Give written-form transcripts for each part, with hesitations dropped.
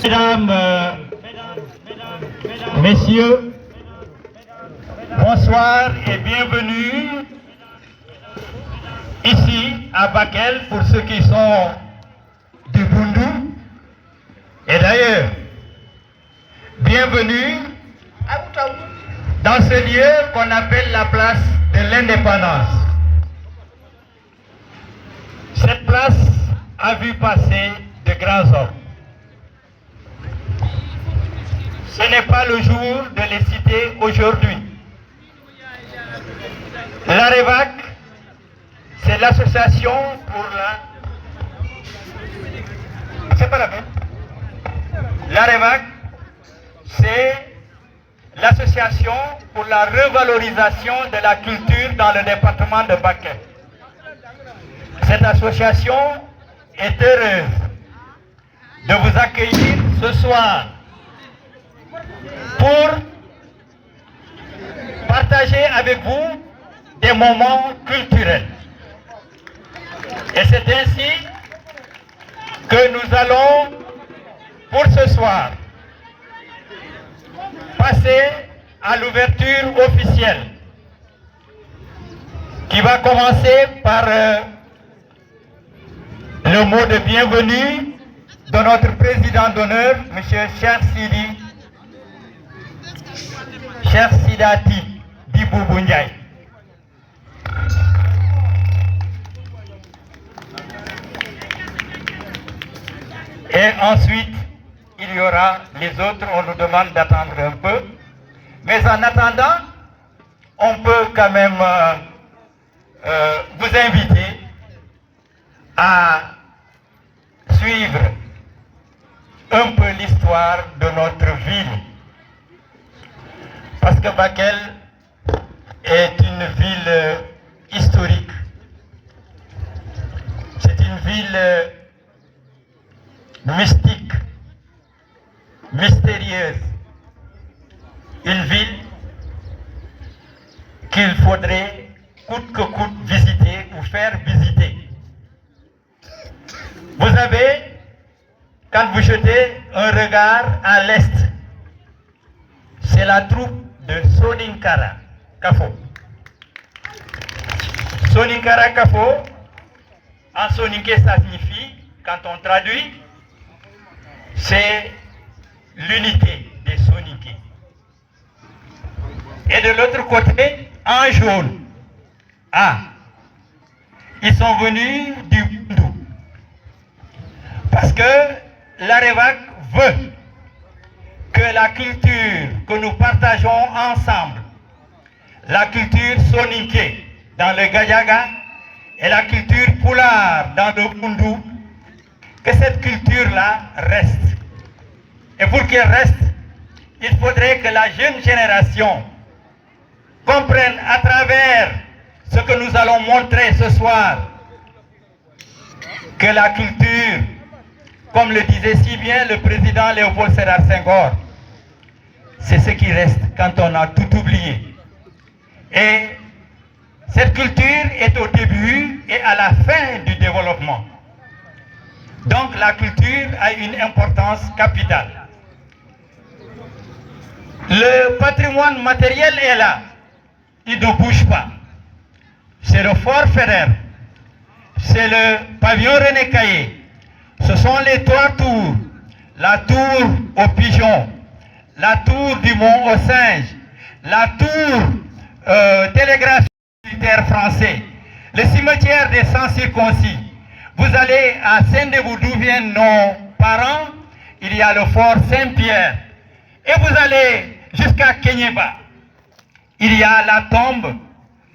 Mesdames, Messieurs, bonsoir et bienvenue ici à Bakel pour ceux qui sont du Bundu. Et d'ailleurs, bienvenue dans ce lieu qu'on appelle la place de l'Indépendance. Cette place a vu passer de grands hommes. Ce n'est pas le jour de les citer aujourd'hui. L'AREVAC, c'est l'association pour la... C'est pas la même. L'AREVAC, c'est l'association pour la revalorisation de la culture dans le département de Bakel. Cette association est heureuse de vous accueillir ce soir pour partager avec vous des moments culturels. Et c'est ainsi que nous allons, pour ce soir, passer à l'ouverture officielle, qui va commencer par le mot de bienvenue de notre président d'honneur, M. Cheikh Sidati Diboubou Ndiaye. Et ensuite, il y aura les autres, on nous demande d'attendre un peu. Mais en attendant, on peut quand même vous inviter à suivre un peu l'histoire de notre ville. Parce que Bakel est une ville historique. C'est une ville mystique, mystérieuse. Une ville qu'il faudrait coûte que coûte visiter ou faire visiter. Vous avez, quand vous jetez un regard à l'est, c'est la troupe de Soninkara Kafo. Soninkara Kafo, en soninké ça signifie, quand on traduit, c'est l'unité des soninké. Et de l'autre côté, en jaune, ils sont venus du Bundu. Parce que l'AREVAC veut que la culture que nous partageons ensemble, la culture soninké dans le Gayaga et la culture Pulaar dans le Bundu, que cette culture-là reste. Et pour qu'elle reste, il faudrait que la jeune génération comprenne à travers ce que nous allons montrer ce soir que la culture, comme le disait si bien le président Léopold Sédar Senghor, c'est ce qui reste quand on a tout oublié. Et cette culture est au début et à la fin du développement. Donc la culture a une importance capitale. Le patrimoine matériel est là. Il ne bouge pas. C'est le fort Ferrer. C'est le pavillon René Caillé. Ce sont les trois tours. La tour aux pigeons, la tour du Mont aux singes, la tour télégraphique militaire français, le cimetière des sans-circoncis. Vous allez à Saint-Denis d'où viennent nos parents, il y a le fort Saint-Pierre. Et vous allez jusqu'à Kenyeba. Il y a la tombe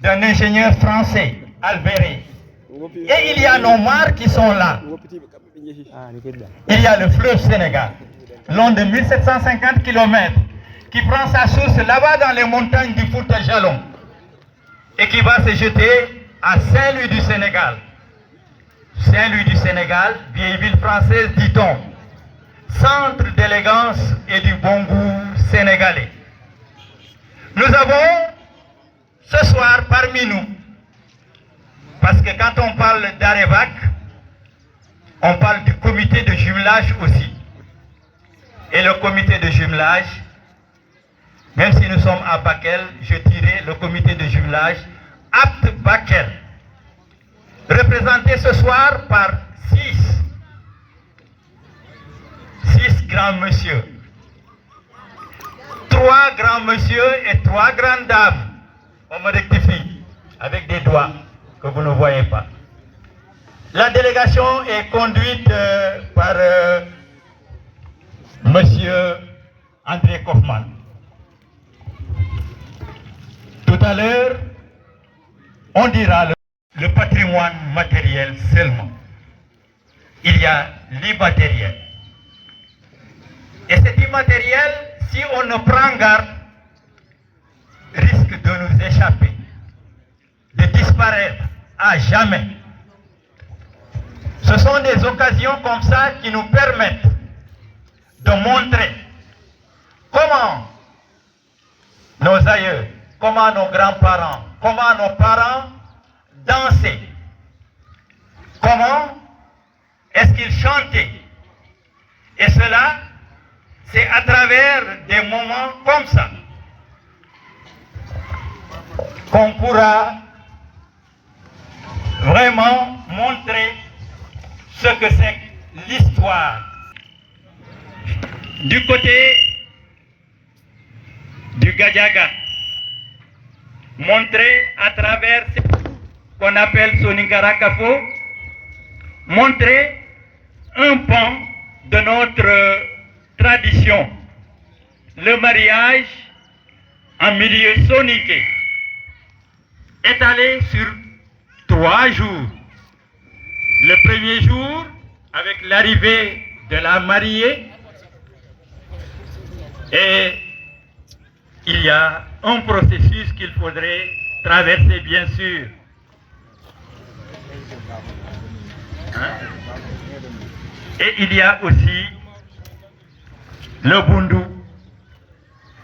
d'un ingénieur français, Alberet. Et il y a nos mares qui sont là. Il y a le fleuve Sénégal, long de 1750 km, qui prend sa source là-bas dans les montagnes du Fouta Jalon et qui va se jeter à Saint-Louis du Sénégal. Saint-Louis du Sénégal, vieille ville française, dit-on, centre d'élégance et du bon goût sénégalais. Nous avons ce soir parmi nous, parce que quand on parle d'AREVAC, On parle du comité de jumelage aussi. Et le comité de jumelage, même si nous sommes à Bakel, je dirais le comité de jumelage Apt Bakel, représenté ce soir par six grands messieurs. 3 grands messieurs et 3 grandes dames. On me rectifie avec des doigts que vous ne voyez pas. La délégation est conduite par monsieur André Kaufmann. Tout à l'heure, on dira le patrimoine matériel seulement. Il y a l'immatériel. Et cet immatériel, si on ne prend garde, risque de nous échapper, de disparaître à jamais. Ce sont des occasions comme ça qui nous permettent de montrer comment nos aïeux, comment nos grands-parents, comment nos parents dansaient, comment est-ce qu'ils chantaient. Et cela, c'est à travers des moments comme ça qu'on pourra vraiment montrer ce que c'est l'histoire. Du côté du Gadiaga, montrer à travers ce qu'on appelle Soningara Kafo, montrer un pan de notre tradition, le mariage en milieu soniqué, étalé sur 3 jours. Le premier jour, avec l'arrivée de la mariée, et il y a un processus qu'il faudrait traverser, bien sûr. Et il y a aussi le Bundu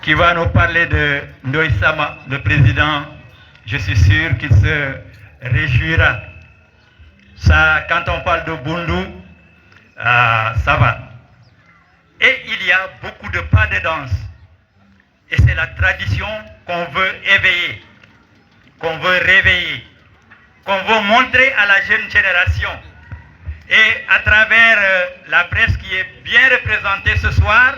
qui va nous parler de Ndoye Sama, le président. Je suis sûr qu'il se réjouira. Ça, quand on parle de Bundu, ça va. Et il y a beaucoup de pas de danse. Et c'est la tradition qu'on veut éveiller, qu'on veut réveiller, qu'on veut montrer à la jeune génération. Et à travers la presse qui est bien représentée ce soir,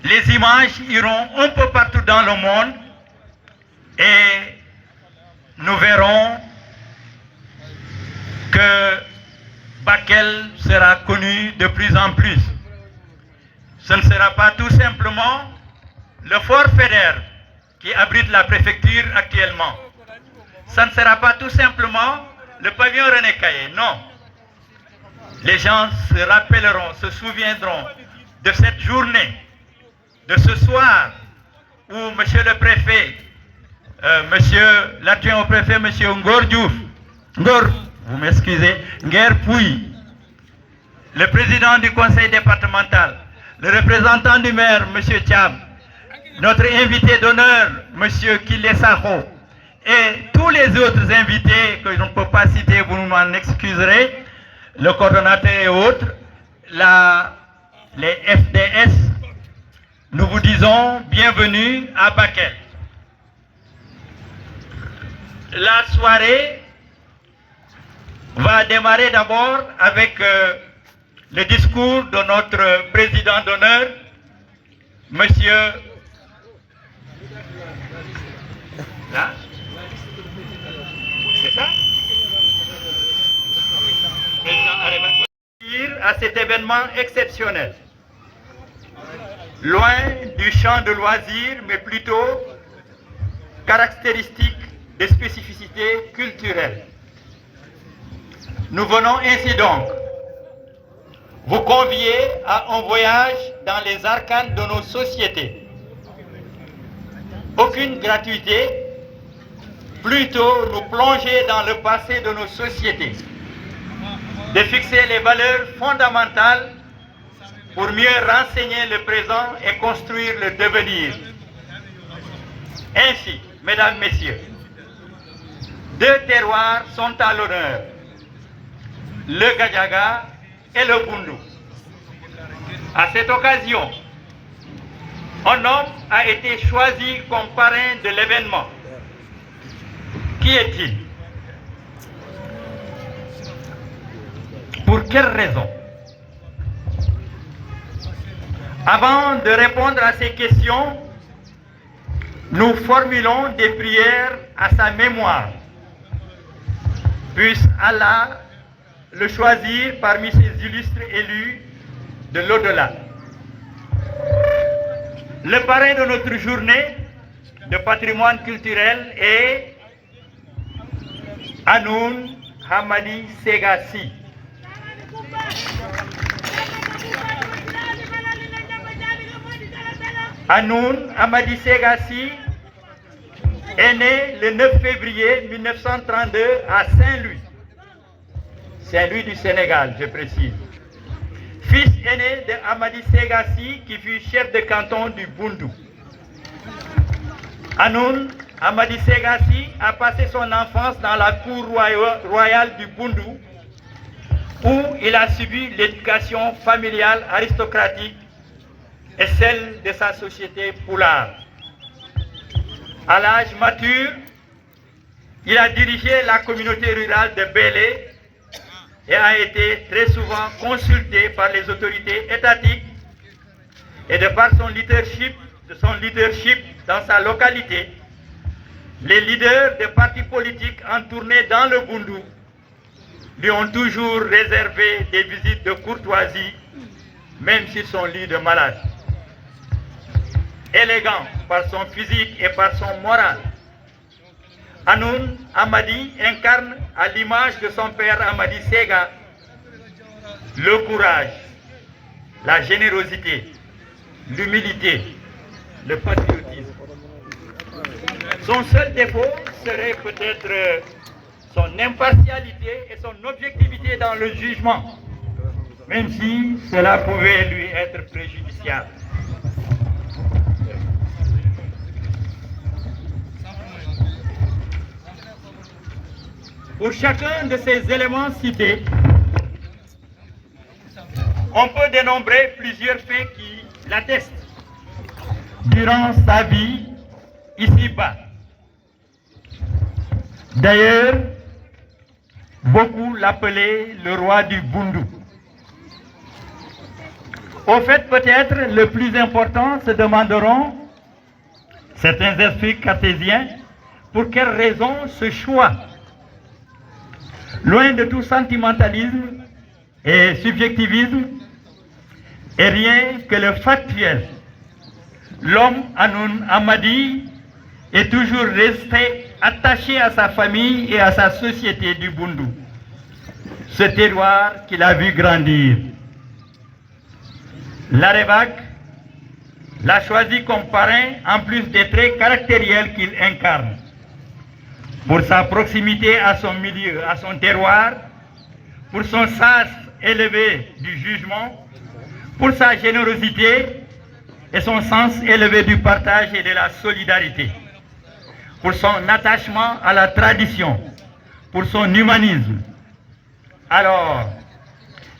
les images iront un peu partout dans le monde et nous verrons que Bakel sera connu de plus en plus. Ce ne sera pas tout simplement le fort Faidherbe qui abrite la préfecture actuellement. Ce ne sera pas tout simplement le pavillon René Caillé, non. Les gens se rappelleront, se souviendront de cette journée, de ce soir où monsieur le préfet, monsieur l'adjoint au préfet, monsieur Ngor Diouf, vous m'excusez, Nguer Pouy, le président du conseil départemental, le représentant du maire, monsieur Thiam, notre invité d'honneur, monsieur Kile Saho, et tous les autres invités que je ne peux pas citer, vous m'en excuserez, le coordonnateur et autres, les FDS, nous vous disons bienvenue à Bakel. La soirée va démarrer d'abord avec le discours de notre président d'honneur, monsieur... Là? C'est ça? À cet événement exceptionnel, loin du champ de loisirs, mais plutôt caractéristique des spécificités culturelles. Nous venons ainsi donc vous convier à un voyage dans les arcanes de nos sociétés. Aucune gratuité, plutôt nous plonger dans le passé de nos sociétés, de fixer les valeurs fondamentales pour mieux renseigner le présent et construire le devenir. Ainsi, mesdames, messieurs, 2 terroirs sont à l'honneur. le Gadiaga et le Bundu. À cette occasion, un homme a été choisi comme parrain de l'événement. Qui est-il? Pour quelle raison? Avant de répondre à ces questions, nous formulons des prières à sa mémoire. Puisse Allah le choisir parmi ses illustres élus de l'au-delà. Le parrain de notre journée de patrimoine culturel est Hanoun Hamadi Segassi. Hanoun Hamadi Segassi est né le 9 février 1932 à Saint-Louis. Saint-Louis du Sénégal, je précise. Fils aîné de Hamadi Segassi qui fut chef de canton du Bundu. Hanoun Hamadi Segassi a passé son enfance dans la cour royale du Bundu où il a subi l'éducation familiale aristocratique et celle de sa société poulard. À l'âge mature, il a dirigé la communauté rurale de Bélé et a été très souvent consulté par les autorités étatiques et de par son leadership dans sa localité. Les leaders des partis politiques en tournée dans le Bundu lui ont toujours réservé des visites de courtoisie, même sur son lit de malade. Élégant par son physique et par son moral, Hanoun Hamadi incarne à l'image de son père Hamadi Sega le courage, la générosité, l'humilité, le patriotisme. Son seul défaut serait peut-être son impartialité et son objectivité dans le jugement, même si cela pouvait lui être préjudiciable. Pour chacun de ces éléments cités, on peut dénombrer plusieurs faits qui l'attestent. Durant sa vie, ici-bas. D'ailleurs, beaucoup l'appelaient le roi du Bundu. Au fait, peut-être le plus important, se demanderont certains esprits cartésiens, pour quelle raison ce choix? Loin de tout sentimentalisme et subjectivisme, et rien que le factuel. L'homme Hanoun Hamadi est toujours resté attaché à sa famille et à sa société du Bundu, ce terroir qu'il a vu grandir. L'Arevac l'a choisi comme parrain en plus des traits caractériels qu'il incarne. Pour sa proximité à son milieu, à son terroir, pour son sens élevé du jugement, pour sa générosité et son sens élevé du partage et de la solidarité, pour son attachement à la tradition, pour son humanisme. Alors,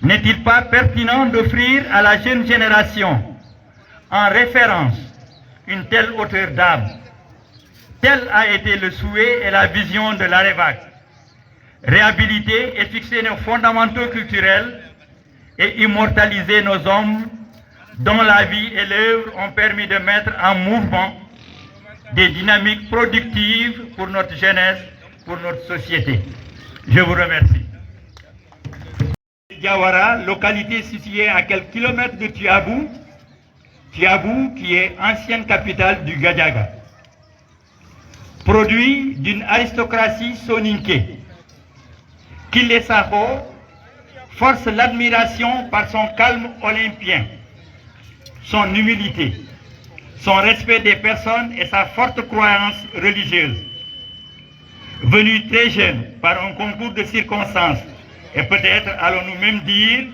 n'est-il pas pertinent d'offrir à la jeune génération, en référence, une telle hauteur d'âme? Tel a été le souhait et la vision de l'Arevac. Réhabiliter et fixer nos fondamentaux culturels et immortaliser nos hommes dont la vie et l'œuvre ont permis de mettre en mouvement des dynamiques productives pour notre jeunesse, pour notre société. Je vous remercie. Diawara, localité située à quelques kilomètres de Tiabou, Tiabou qui est ancienne capitale du Gadiaga. Produit d'une aristocratie soninké. Kile Saho force l'admiration par son calme olympien, son humilité, son respect des personnes et sa forte croyance religieuse. Venu très jeune par un concours de circonstances, et peut-être allons-nous même dire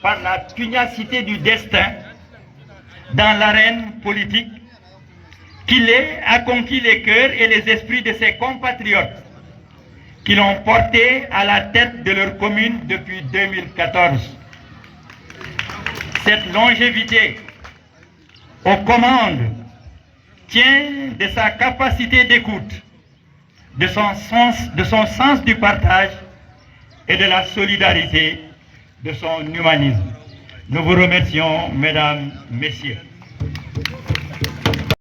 par la pugnacité du destin dans l'arène politique, qu'il a conquis les cœurs et les esprits de ses compatriotes qui l'ont porté à la tête de leur commune depuis 2014. Cette longévité aux commandes tient de sa capacité d'écoute, de son sens du partage et de la solidarité, de son humanisme. Nous vous remercions, mesdames, messieurs.